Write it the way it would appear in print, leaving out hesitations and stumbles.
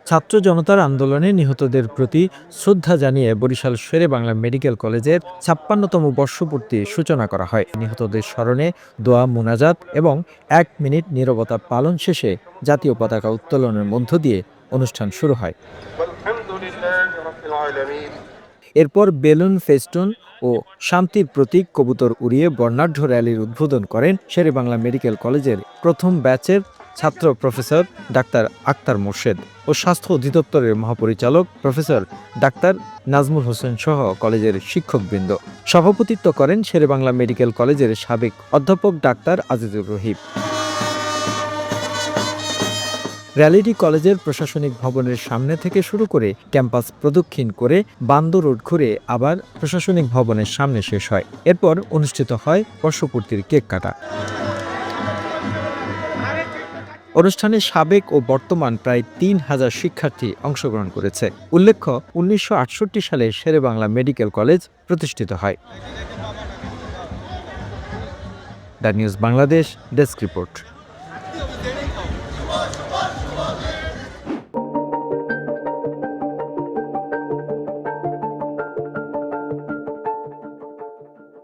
ছাত্র জনতার আন্দোলনে নিহতদের প্রতি শ্রদ্ধা জানিয়ে বরিশাল শেরে বাংলা মেডিকেল কলেজের ৫৬তম বর্ষপূর্তি সূচনা করা হয়। নিহতদের স্মরণে দোয়া মোনাজাত এবং ১ মিনিট নীরবতা পালন শেষে জাতীয় পতাকা উত্তোলনের মধ্য দিয়ে অনুষ্ঠান শুরু হয়। এরপর বেলুন ফেস্টুন ও শান্তির প্রতীক কবুতর উড়িয়ে বর্ণাঢ্য র্যালির উদ্বোধন করেন শেরেবাংলা মেডিকেল কলেজের প্রথম ব্যাচের ছাত্র প্রফেসর ডাক্তার আক্তার মোর্শেদ ও স্বাস্থ্য অধিদপ্তরের মহাপরিচালক প্রফেসর ডাক্তার নাজমুল হোসেন সহ কলেজের শিক্ষকবৃন্দ। সভাপতিত্ব করেন শেরেবাংলা মেডিকেল কলেজের সাবেক অধ্যাপক ডাক্তার আজিজুর রহিম। র্যালিটি কলেজের প্রশাসনিক ভবনের সামনে থেকে শুরু করে ক্যাম্পাস প্রদক্ষিণ করে বান্দো রোড ঘুরে আবার প্রশাসনিক ভবনের সামনে শেষ হয়। এরপর অনুষ্ঠিত হয় বর্ষপূর্তির কেক কাটা। অনুষ্ঠানে সাবেক ও বর্তমান প্রায় ৩,০০০ শিক্ষার্থী অংশগ্রহণ করেছে। উল্লেখ্য, ১৯৬৮ সালে শেরেবাংলা মেডিকেল কলেজ প্রতিষ্ঠিত হয়। The news Bangladesh desk report.